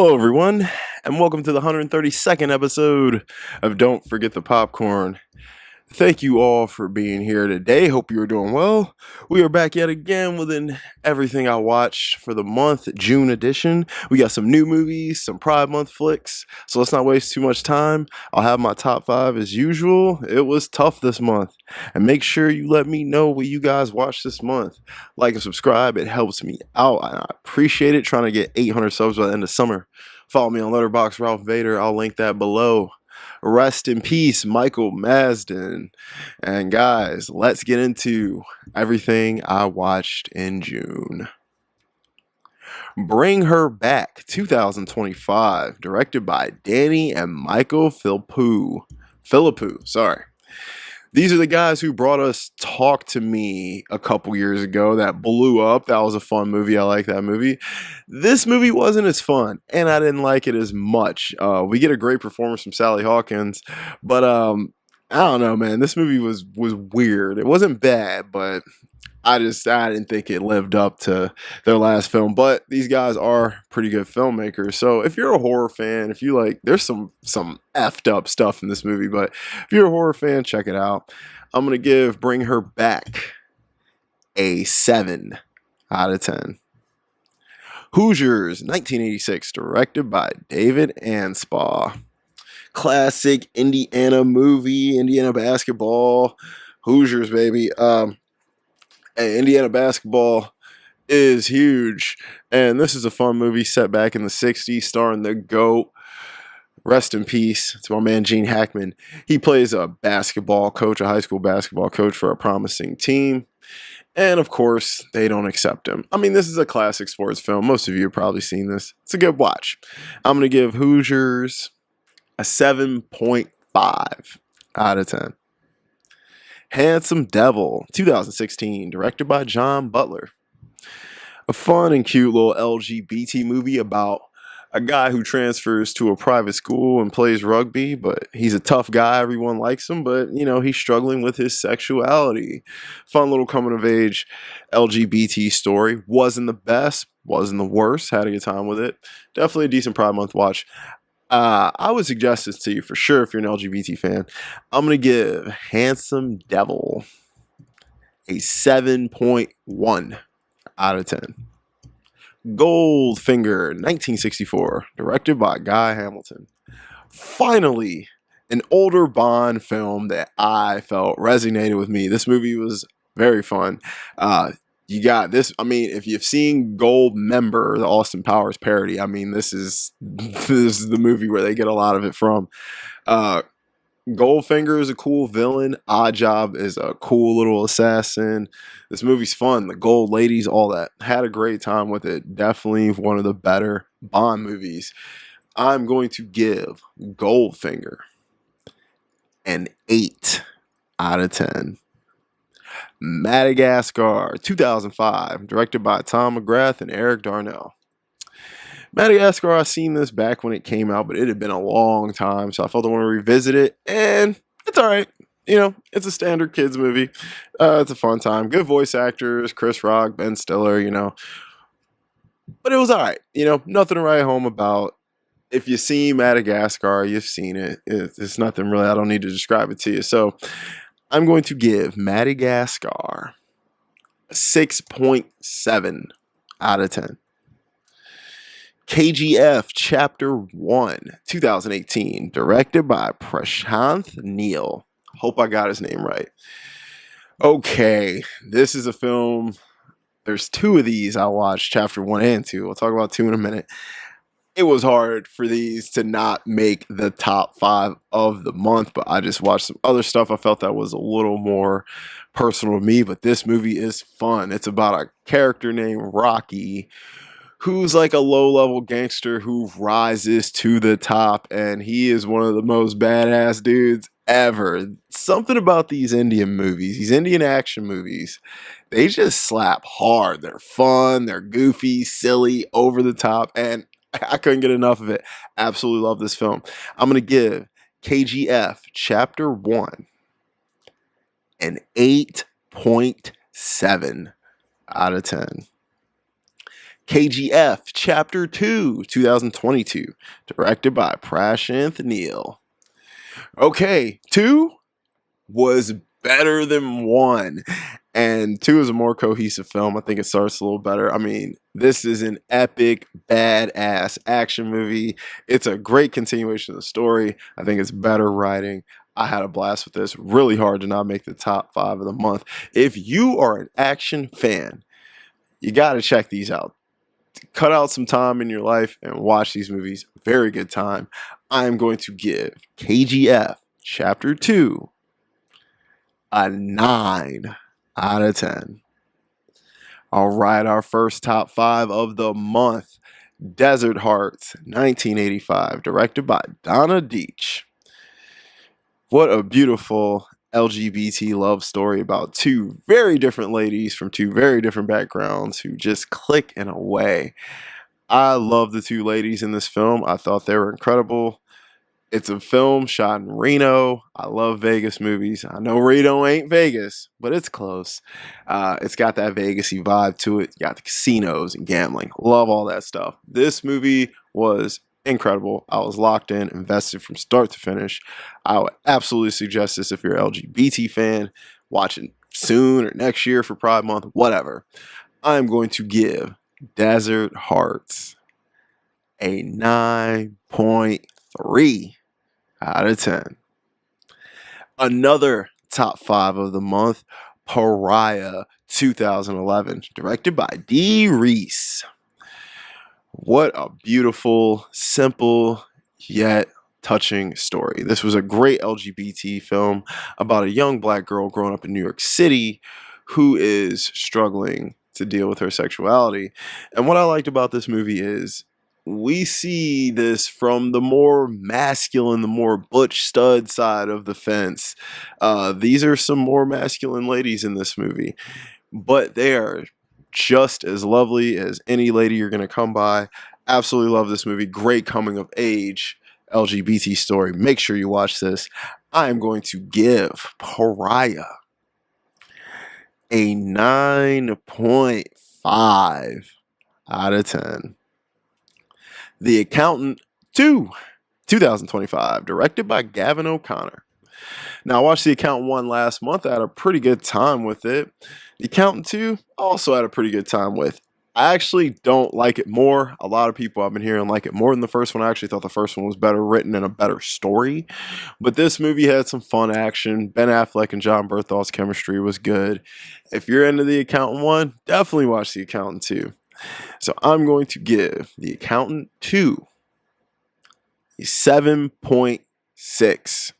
Hello, everyone, and welcome to the 132nd episode of Don't Forget the Popcorn. Thank you all for being here today. Hope you are doing well. We are back yet again with an Everything I Watched for the month, June edition. We got some new movies, some Pride Month flicks, so let's not waste too much time. I'll have my top 5 as usual. It was tough this month, and make sure you let me know what you guys watched this month. Like and subscribe, it helps me out, and I appreciate it. Trying to get 800 subs by the end of summer. Follow me on Letterboxd, Ralph Vader. I'll link that below. Rest in peace, Michael Masden. And guys, let's get into everything I watched in June. Bring Her Back 2025, directed by Danny and Michael Philippou. Sorry. These are the guys who brought us Talk to Me a couple years ago that blew up. That was a fun movie. I like that movie. This movie wasn't as fun, and I didn't like it as much. We get a great performance from Sally Hawkins, but I don't know, man. This movie was weird. It wasn't bad, but I didn't think it lived up to their last film. But these guys are pretty good filmmakers. So if you're a horror fan, if you like, there's some effed up stuff in this movie. But if you're a horror fan, check it out. I'm gonna give Bring Her Back a 7 out of 10. Hoosiers, 1986, directed by David Anspaugh. Classic Indiana movie, Indiana basketball. Hoosiers, baby. Indiana basketball is huge, and this is a fun movie set back in the 60s starring the GOAT. Rest in peace to my man Gene Hackman. He plays a basketball coach, a high school basketball coach for a promising team, and of course they don't accept him. I mean, this is a classic sports film. Most of you have probably seen this. It's a good watch. I'm going to give Hoosiers a 7.5 out of 10. Handsome Devil, 2016, directed by John Butler. A fun and cute little LGBT movie about a guy who transfers to a private school and plays rugby, but he's a tough guy. Everyone likes him, but, he's struggling with his sexuality. Fun little coming-of-age LGBT story. Wasn't the best, wasn't the worst. Had a good time with it. Definitely a decent Pride Month watch. I would suggest this to you for sure if you're an LGBT fan. I'm going to give Handsome Devil a 7.1 out of 10. Goldfinger, 1964, directed by Guy Hamilton. Finally, an older Bond film that I felt resonated with me. This movie was very fun. You got this. I mean, if you've seen Goldmember, the Austin Powers parody, I mean, this is the movie where they get a lot of it from. Goldfinger is a cool villain. Oddjob is a cool little assassin. This movie's fun. The Gold Ladies, all that. Had a great time with it. Definitely one of the better Bond movies. I'm going to give Goldfinger an 8 out of 10. Madagascar, 2005, directed by Tom McGrath and Eric Darnell. Madagascar, I seen this back when it came out, but it had been a long time, so I felt I want to revisit it, and it's all right. It's a standard kids movie. It's a fun time. Good voice actors, Chris Rock, Ben Stiller, But it was all right. Nothing to write home about. If you've seen Madagascar, you've seen it. It's nothing really. I don't need to describe it to you. So I'm going to give Madagascar a 6.7 out of 10. KGF Chapter 1, 2018, directed by Prashanth Neel. Hope I got his name right. Okay, this is a film. There's 2 of these I watched, Chapter 1 and 2. We'll talk about 2 in a minute. It was hard for these to not make the top 5 of the month, but I just watched some other stuff. I felt that was a little more personal to me, but this movie is fun. It's about a character named Rocky who's like a low-level gangster who rises to the top, and he is one of the most badass dudes ever. Something about these Indian movies, these Indian action movies, they just slap hard. They're fun, they're goofy, silly, over the top, and I couldn't get enough of it. Absolutely love this film. I'm going to give KGF Chapter 1 an 8.7 out of 10. KGF Chapter 2, 2022, directed by Prashant Neel. Okay, 2 was better than 1, and 2 is a more cohesive film. I think it starts a little better. I mean, this is an epic, badass action movie. It's a great continuation of the story. I think it's better writing. I had a blast with this. Really hard to not make the top 5 of the month. If you are an action fan, you got to check these out. Cut out some time in your life and watch these movies. Very good time. I am going to give KGF Chapter 2 a 9 out of 10. All right, our first top 5 of the month. Desert Hearts, 1985, directed by Donna Deitch. What a beautiful LGBT love story about 2 very different ladies from 2 very different backgrounds who just click in a way. I love the 2 ladies in this film. I thought they were incredible. It's a film shot in Reno. I love Vegas movies. I know Reno ain't Vegas, but it's close. It's got that Vegas-y vibe to it. You got the casinos and gambling. Love all that stuff. This movie was incredible. I was locked in, invested from start to finish. I would absolutely suggest this if you're an LGBT fan, watching soon or next year for Pride Month, whatever. I'm going to give Desert Hearts a 9.3 out of 10. Another top 5 of the month, Pariah 2011, directed by Dee Reese. What a beautiful, simple, yet touching story. This was a great LGBT film about a young black girl growing up in New York City who is struggling to deal with her sexuality. And what I liked about this movie is we see this from the more masculine, the more butch stud side of the fence. These are some more masculine ladies in this movie, but they are just as lovely as any lady you're going to come by. Absolutely love this movie. Great coming of age LGBT story. Make sure you watch this. I am going to give Pariah a 9.5 out of 10. The Accountant 2, 2025, directed by Gavin O'Connor. Now, I watched The Accountant 1 last month. I had a pretty good time with it. The Accountant 2, also had a pretty good time with. I actually don't like it more. A lot of people I've been hearing like it more than the first one. I actually thought the first one was better written and a better story. But this movie had some fun action. Ben Affleck and John Berthold's chemistry was good. If you're into The Accountant 1, definitely watch The Accountant 2. So I'm going to give The Accountant 2 a 7.6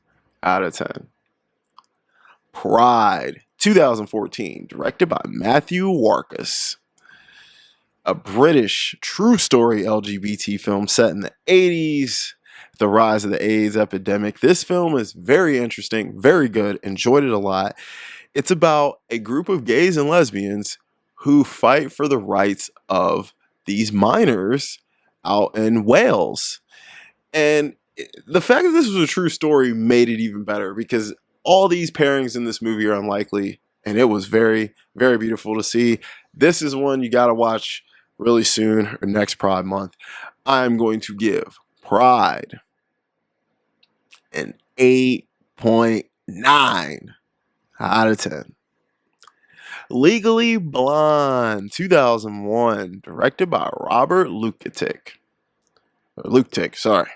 out of 10. Pride 2014, directed by Matthew Warchus. A British true story LGBT film set in the 80s, the rise of the AIDS epidemic. This film is very interesting, very good, enjoyed it a lot. It's about a group of gays and lesbians who fight for the rights of these minors out in Wales. And the fact that this was a true story made it even better because all these pairings in this movie are unlikely, and it was very, very beautiful to see. This is one you got to watch really soon or next Pride Month. I'm going to give Pride an 8.9 out of 10. Legally Blonde 2001, directed by Robert Luketic. Sorry.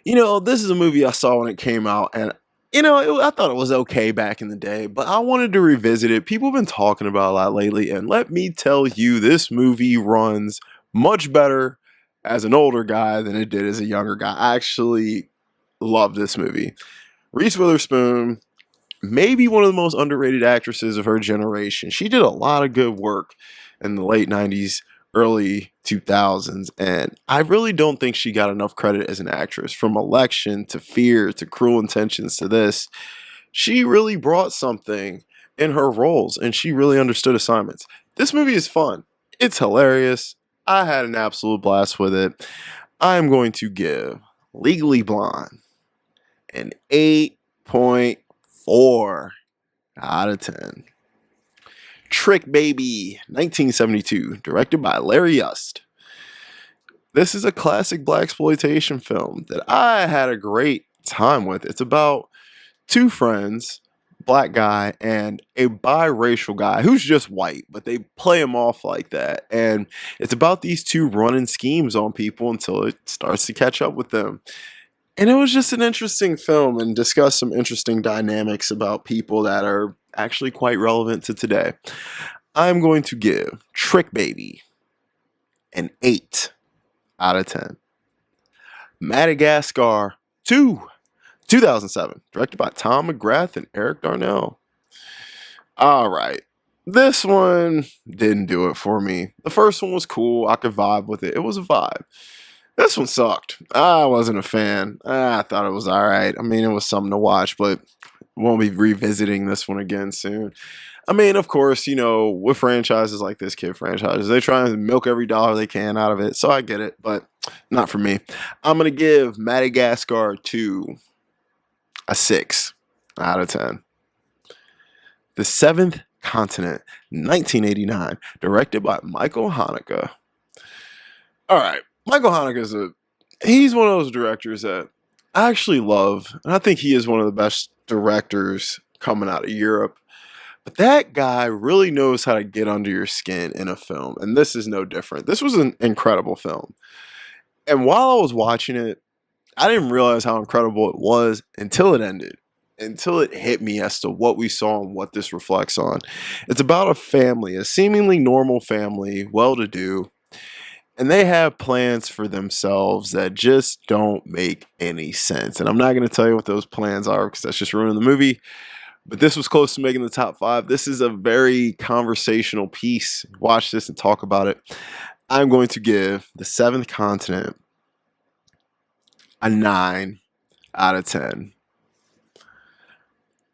You know, this is a movie I saw when it came out, and I thought it was okay back in the day, but I wanted to revisit it. People have been talking about it a lot lately, and let me tell you, this movie runs much better as an older guy than it did as a younger guy. I actually love this movie. Reese Witherspoon, maybe one of the most underrated actresses of her generation. She did a lot of good work in the late 90s, early 2000s, and I really don't think she got enough credit as an actress. From Election to Fear to Cruel Intentions to this, she really brought something in her roles, and she really understood assignments. This movie is fun. It's hilarious. I had an absolute blast with it. I'm going to give Legally Blonde an 8.4 out of 10. Trick Baby, 1972, directed by Larry Yust. This is a classic blaxploitation film that I had a great time with. It's about two friends, black guy and a biracial guy who's just white, but they play him off like that. And it's about these two running schemes on people until it starts to catch up with them. And it was just an interesting film and discussed some interesting dynamics about people that are actually quite relevant to today. I'm going to give Trick Baby an 8 out of 10. Madagascar 2, 2007, directed by Tom McGrath and Eric Darnell. All right. This one didn't do it for me. The first one was cool. I could vibe with it. It was a vibe. This one sucked. I wasn't a fan. I thought it was all right. I mean, it was something to watch, but won't be revisiting this one again soon. I mean, of course, you know, with franchises like this kid franchises, they try and milk every dollar they can out of it. So I get it, but not for me. I'm going to give Madagascar 2 a 6 out of 10. The Seventh Continent, 1989, directed by Michael Haneke. All right. Michael Haneke he's one of those directors that I actually love. And I think he is one of the best directors coming out of Europe. But that guy really knows how to get under your skin in a film. And this is no different. This was an incredible film. And while I was watching it, I didn't realize how incredible it was until it ended. Until it hit me as to what we saw and what this reflects on. It's about a family, a seemingly normal family, well-to-do. And they have plans for themselves that just don't make any sense. And I'm not going to tell you what those plans are because that's just ruining the movie. But this was close to making the top 5. This is a very conversational piece. Watch this and talk about it. I'm going to give The Seventh Continent a 9 out of 10.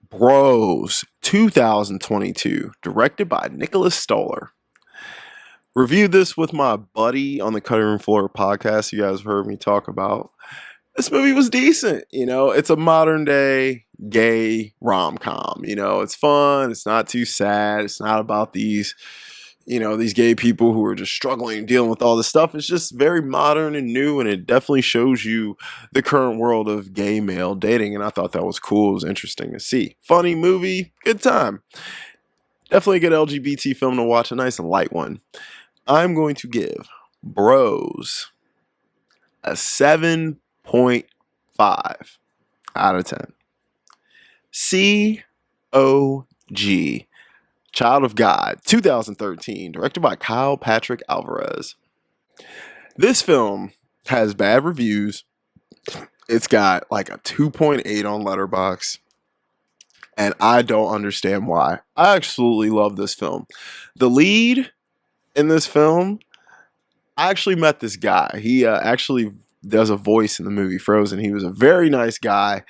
Bros, 2022, directed by Nicholas Stoller. Reviewed this with my buddy on the Cutting Room Floor podcast you guys heard me talk about. This movie was decent. You know, it's a modern day gay rom-com. You know, it's fun. It's not too sad. It's not about these, you know, these gay people who are just struggling dealing with all this stuff. It's just very modern and new, and it definitely shows you the current world of gay male dating. And I thought that was cool. It was interesting to see. Funny movie, good time. Definitely a good LGBT film to watch, a nice and light one. I'm going to give Bros a 7.5 out of 10. COG, Child of God, 2013, directed by Kyle Patrick Alvarez. This film has bad reviews. It's got like a 2.8 on Letterboxd, and I don't understand why. I absolutely love this film. The lead in this film, I actually met this guy. He actually does a voice in the movie Frozen. He was a very nice guy.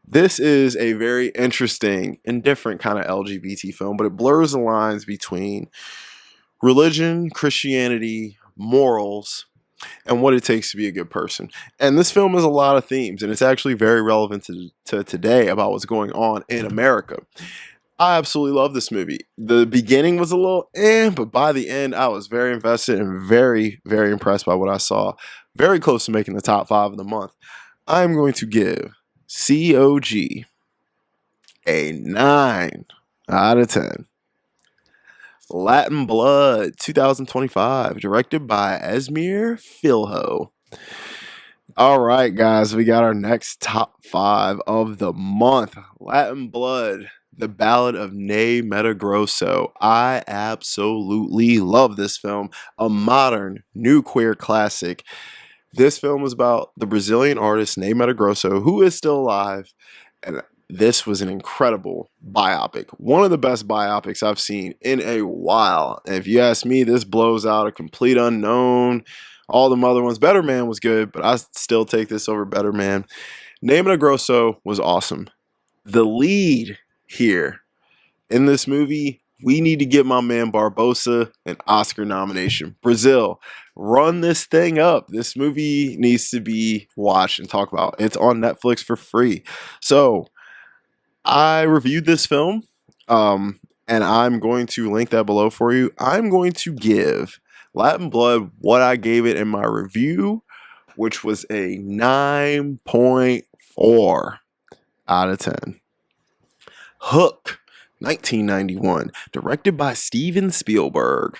This is a very interesting and different kind of LGBT film, but it blurs the lines between religion, Christianity, morals, and what it takes to be a good person. And this film has a lot of themes, and it's actually very relevant to today about what's going on in America. I absolutely love this movie. The beginning was a little but by the end, I was very invested and very, very impressed by what I saw. Very close to making the top 5 of the month. I'm going to give COG a 9 out of 10. Latin Blood, 2025, directed by Esmir Filho. All right, guys, we got our next top 5 of the month. Latin Blood, The Ballad of Ney Metagrosso. I absolutely love this film. A modern, new queer classic. This film was about the Brazilian artist Ney Metagrosso, who is still alive. And this was an incredible biopic. One of the best biopics I've seen in a while. And if you ask me, this blows out A Complete Unknown. All the other ones. Better Man was good, but I still take this over Better Man. Ney Metagrosso was awesome. The lead here in this movie, we need to get my man Barbosa an Oscar nomination. Brazil, run this thing up. This movie needs to be watched and talked about. It's on Netflix for free. So I reviewed this film. and I'm going to link that below for you. I'm going to give Latin Blood what I gave it in my review, which was a 9.4 out of 10. Hook, 1991, directed by Steven Spielberg.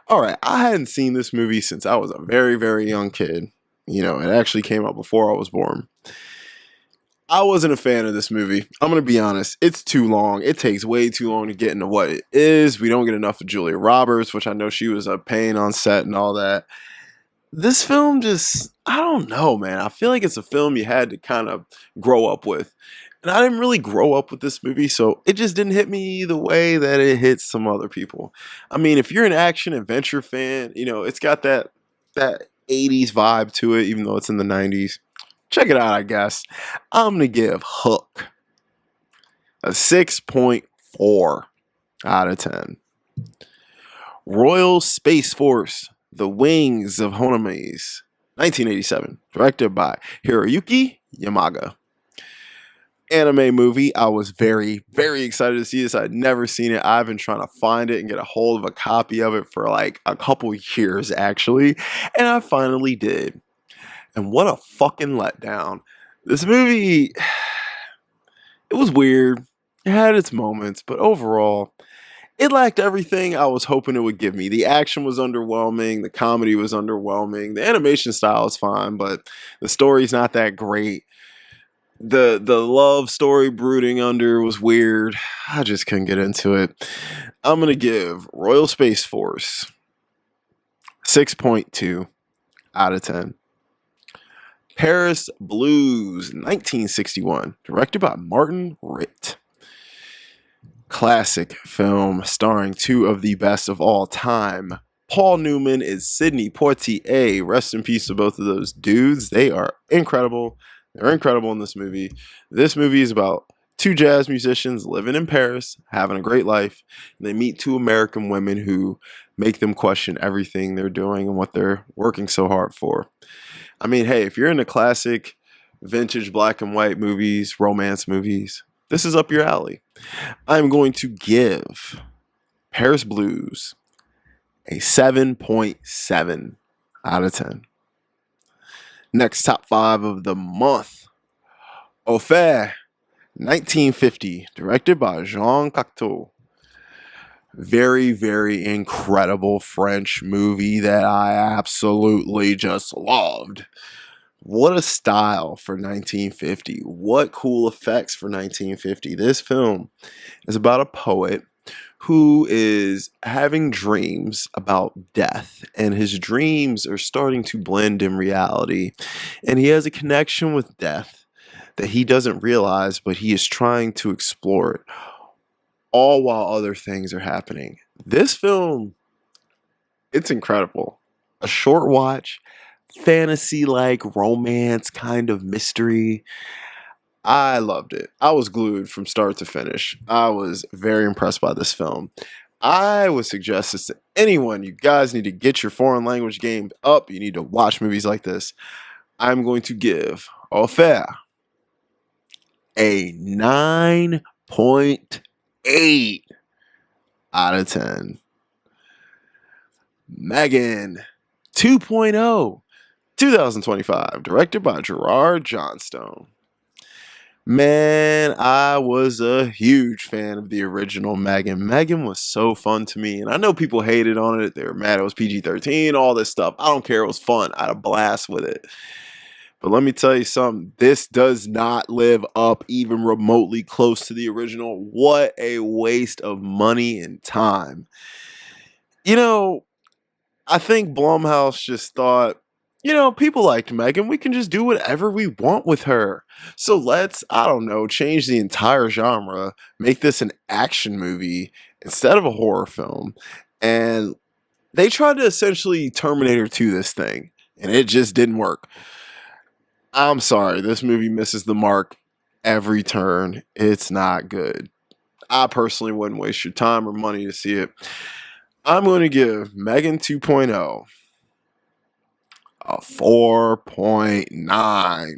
All right, I hadn't seen this movie since I was a very, very young kid. You know, it actually came out before I was born. I wasn't a fan of this movie. I'm going to be honest. It's too long. It takes way too long to get into what it is. We don't get enough of Julia Roberts, which I know she was a pain on set and all that. This film just, I don't know, man. I feel like it's a film you had to kind of grow up with. And I didn't really grow up with this movie, so it just didn't hit me the way that it hits some other people. I mean, if you're an action adventure fan, you know, it's got that 80s vibe to it, even though it's in the 90s. Check it out, I guess. I'm going to give Hook a 6.4 out of 10. Royal Space Force, The Wings of Honnêamise, 1987, directed by Hiroyuki Yamaga. Anime movie. I was very, very excited to see this. I'd never seen it. I've been trying to find it and get a hold of a copy of it for like a couple years, actually. And I finally did. And what a fucking letdown. This movie, it was weird. It had its moments, but overall, it lacked everything I was hoping it would give me. The action was underwhelming. The comedy was underwhelming. The animation style is fine, but the story's not that great. The love story brooding under was weird. I just couldn't get into it. I'm going to give Royal Space Force 6.2 out of 10. Paris Blues, 1961, directed by Martin Ritt. Classic film starring two of the best of all time. Paul Newman is Sidney Poitier. Rest in peace to both of those dudes. They are incredible. They're incredible in this movie. This movie is about two jazz musicians living in Paris, having a great life. And they meet two American women who make them question everything they're doing and what they're working so hard for. I mean, hey, if you're into classic, vintage black and white movies, romance movies, this is up your alley. I'm going to give Paris Blues a 7.7 out of 10. Next top 5 of the month. Offert, 1950, directed by Jean Cocteau. Very, very incredible French movie that I absolutely just loved. What a style for 1950. What cool effects for 1950. This film is about a poet who is having dreams about death, and his dreams are starting to blend in reality. And he has a connection with death that he doesn't realize, but he is trying to explore it, all while other things are happening. This film, it's incredible. A short watch, fantasy-like romance kind of mystery. I loved it. I was glued from start to finish. I was very impressed by this film. I would suggest this to anyone. You guys need to get your foreign language game up. You need to watch movies like this. I'm going to give Offert a 9.8 out of 10. Megan 2.0, 2025, directed by Gerard Johnstone. Man, I was a huge fan of the original Megan. Megan was so fun to me, and I know people hated on it. They were mad it was PG-13, all this stuff. I don't care. It was fun. I had a blast with it. But let me tell you something. This does not live up even remotely close to the original. What a waste of money and time. You know, I think Blumhouse just thought, you know, people liked Megan. We can just do whatever we want with her. So let's, I don't know, change the entire genre, make this an action movie instead of a horror film. And they tried to essentially Terminator 2 this thing, and it just didn't work. I'm sorry, this movie misses the mark every turn. It's not good. I personally wouldn't waste your time or money to see it. I'm going to give Megan 2.0 a 4.9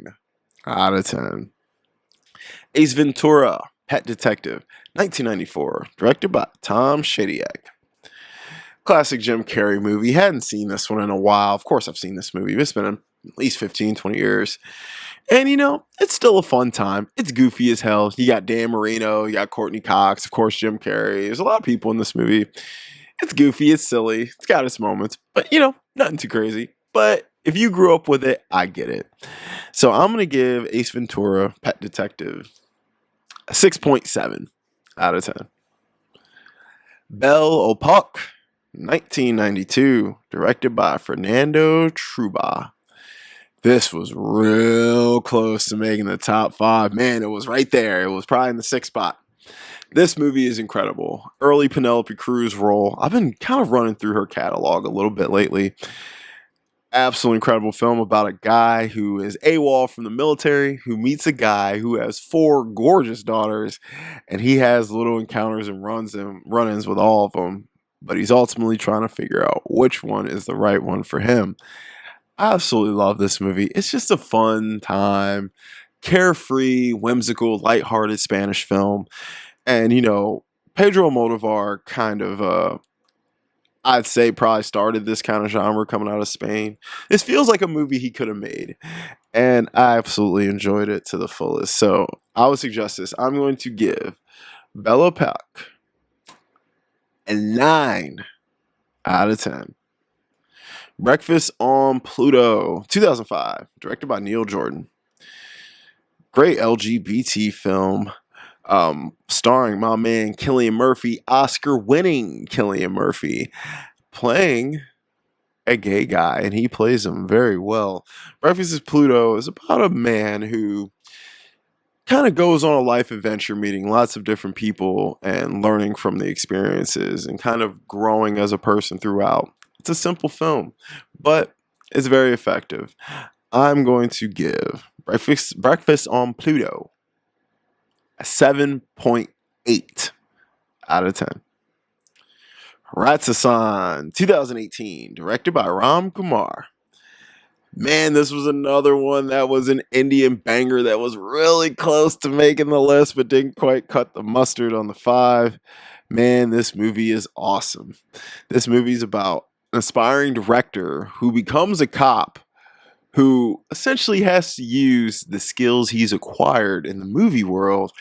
out of 10. Ace Ventura, Pet Detective, 1994, directed by Tom Shadyac. Classic Jim Carrey movie. Hadn't seen this one in a while. Of course, I've seen this movie. It's been at least 15, 20 years. And it's still a fun time. It's goofy as hell. You got Dan Marino, you got Courtney Cox, of course, Jim Carrey. There's a lot of people in this movie. It's goofy, it's silly, it's got its moments, but nothing too crazy. But if you grew up with it, I get it. So I'm going to give Ace Ventura, Pet Detective, a 6.7 out of 10. Belle Epoque, 1992, directed by Fernando Trueba. This was real close to making the top 5. Man, it was right there. It was probably in the 6th spot. This movie is incredible. Early Penelope Cruz role. I've been kind of running through her catalog a little bit lately. Absolutely incredible film about a guy who is AWOL from the military, who meets a guy who has 4 gorgeous daughters, and he has little encounters and run-ins with all of them, but he's ultimately trying to figure out which one is the right one for him. I absolutely love this movie. It's just a fun time, carefree, whimsical, lighthearted Spanish film. And, Pedro Almodovar kind of, I'd say probably started this kind of genre coming out of Spain. This feels like a movie he could have made. And I absolutely enjoyed it to the fullest. So I would suggest this. I'm going to give Belle Epoque a 9 out of 10. Breakfast on Pluto, 2005, directed by Neil Jordan. Great LGBT film. Starring my man Cillian Murphy, Oscar-winning Cillian Murphy, playing a gay guy, and he plays him very well. Breakfast with Pluto is about a man who kind of goes on a life adventure, meeting lots of different people and learning from the experiences and kind of growing as a person throughout. It's a simple film, but it's very effective. I'm going to give Breakfast on Pluto a 7.8 out of 10. Ratsasan, 2018, directed by Ram Kumar. Man, this was another one that was an Indian banger that was really close to making the list, but didn't quite cut the mustard on the 5. Man, this movie is awesome. This movie is about an aspiring director who becomes a cop who essentially has to use the skills he's acquired in the movie world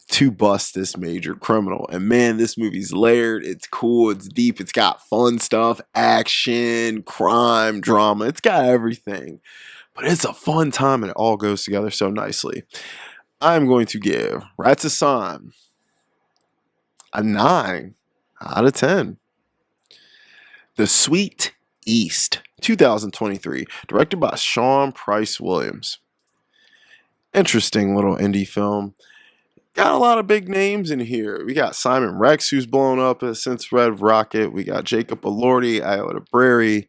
to bust this major criminal. And man, this movie's layered, it's cool, it's deep, it's got fun stuff, action, crime, drama, it's got everything. But it's a fun time and it all goes together so nicely. I'm going to give Ratsasan a 9 out of 10. The Sweet East, 2023, directed by Sean Price Williams. Interesting little indie film. Got a lot of big names in here. We got Simon Rex, who's blown up since Red Rocket. We got Jacob Elordi, Iota Brary.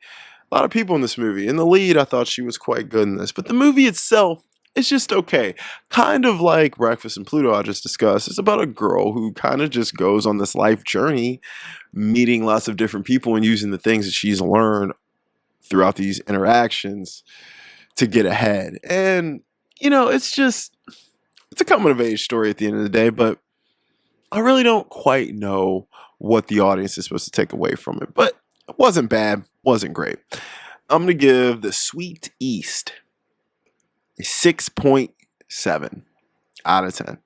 A lot of people in this movie. In the lead, I thought she was quite good in this. But the movie itself is just okay. Kind of like Breakfast in Pluto I just discussed. It's about a girl who kind of just goes on this life journey, meeting lots of different people and using the things that she's learned throughout these interactions to get ahead. And, it's a coming of age story at the end of the day, but I really don't quite know what the audience is supposed to take away from it. But it wasn't bad, wasn't great. I'm going to give The Sweet East a 6.7 out of 10.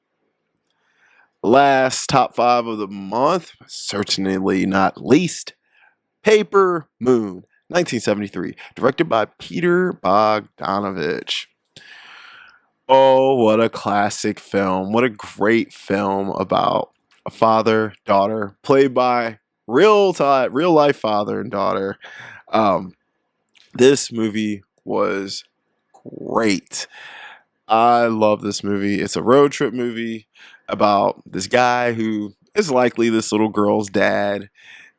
Last top 5 of the month, certainly not least, Paper Moon, 1973, directed by Peter Bogdanovich. Oh, what a classic film. What a great film about a father-daughter, played by real-life father and daughter. This movie was great. I love this movie. It's a road trip movie about this guy who is likely this little girl's dad.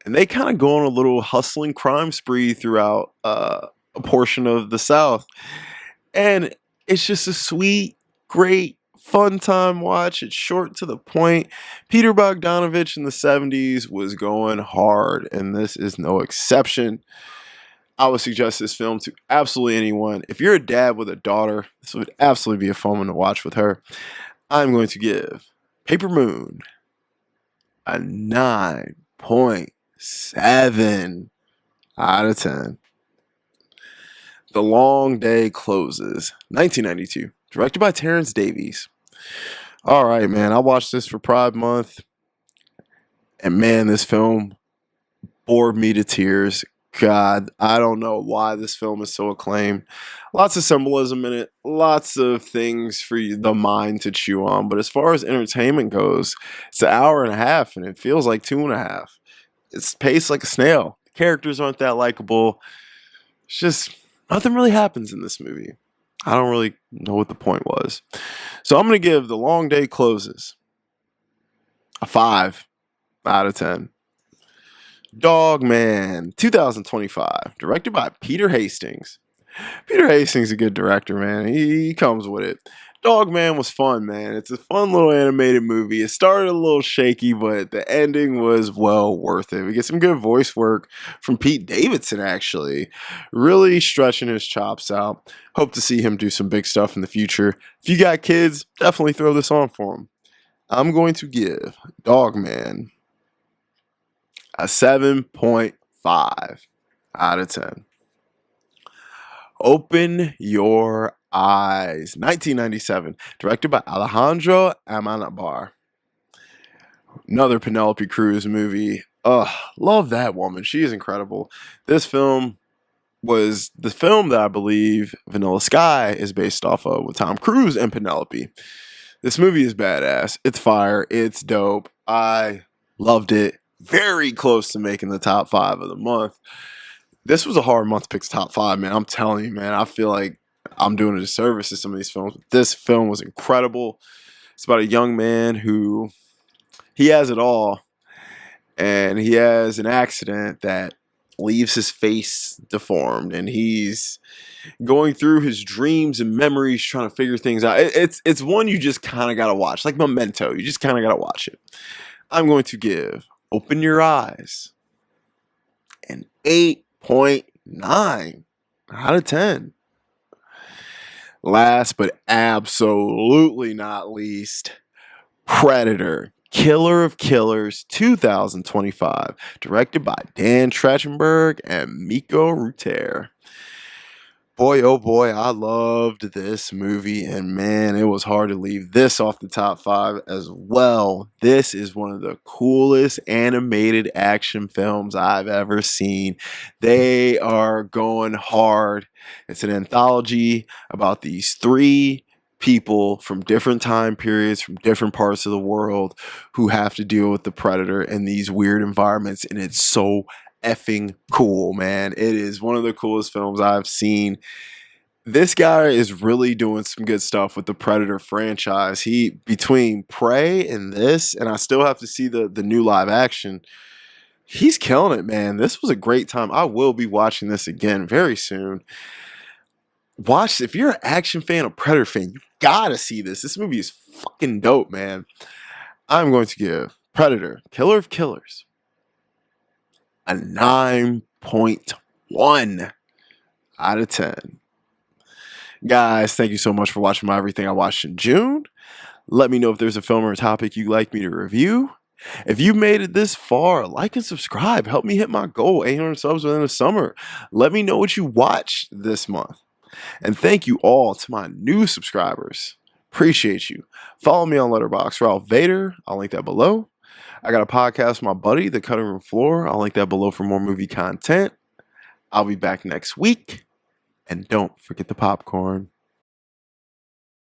And they kind of go on a little hustling crime spree throughout a portion of the South. And it's just a sweet, great, fun time watch. It's short to the point. Peter Bogdanovich in the 70s was going hard, and this is no exception. I would suggest this film to absolutely anyone. If you're a dad with a daughter, this would absolutely be a fun one to watch with her. I'm going to give Paper Moon a 9.7 out of 10. The Long Day Closes, 1992, directed by Terrence Davies. All right, man, I watched this for Pride Month, and man, this film bored me to tears. God, I don't know why this film is so acclaimed. Lots of symbolism in it, lots of things for the mind to chew on. But as far as entertainment goes, it's an hour and a half, and it feels like 2.5. It's paced like a snail. The characters aren't that likable. It's just nothing really happens in this movie. I don't really know what the point was. So I'm going to give The Long Day Closes a 5 out of 10. Dogman, 2025, directed by Peter Hastings. Peter Hastings is a good director, man. He comes with it. Dogman was fun, man. It's a fun little animated movie. It started a little shaky, but the ending was well worth it. We get some good voice work from Pete Davidson, actually. Really stretching his chops out. Hope to see him do some big stuff in the future. If you got kids, definitely throw this on for them. I'm going to give Dogman a 7.5 out of 10. Open Your Eyes, 1997, directed by Alejandro Amenabar. Another Penelope Cruz movie. Love that woman. She is incredible. This film was the film that I believe Vanilla Sky is based off of, with Tom Cruise and Penelope. This movie is badass. It's fire. It's dope. I loved it. Very close to making the top 5 of the month. This was a hard month to pick the top 5, man. I'm telling you, man. I feel like I'm doing a disservice to some of these films. This film was incredible. It's about a young man who, he has it all, and he has an accident that leaves his face deformed, and he's going through his dreams and memories, trying to figure things out. It's one you just kind of got to watch, like Memento. You just kind of got to watch it. I'm going to give Open Your Eyes an 8.9 out of 10. Last but absolutely not least, Predator, Killer of Killers, 2025, directed by Dan Trachtenberg and Miko Rutter. Boy, oh boy, I loved this movie, and man, it was hard to leave this off the top 5 as well. This is one of the coolest animated action films I've ever seen. They are going hard. It's an anthology about these 3 people from different time periods, from different parts of the world, who have to deal with the Predator in these weird environments, and it's so effing cool, man. It is one of the coolest films I've seen. This guy is really doing some good stuff with the Predator franchise. He, between Prey and this, and I still have to see the new live action, he's killing it, man. This was a great time. I will be watching this again very soon. Watch, if you're an action fan, a Predator fan, you gotta see this. This movie is fucking dope, man. I'm going to give Predator, Killer of Killers, a 9.1 out of 10. Guys, thank you so much for watching my Everything I Watched in June. Let me know if there's a film or a topic you'd like me to review. If you made it this far, like and subscribe. Help me hit my goal, 800 subs within the summer. Let me know what you watched this month. And thank you all to my new subscribers. Appreciate you. Follow me on Letterboxd, Ralph Vader. I'll link that below. I got a podcast with my buddy, The Cutting Room Floor. I'll link that below for more movie content. I'll be back next week. And don't forget the popcorn.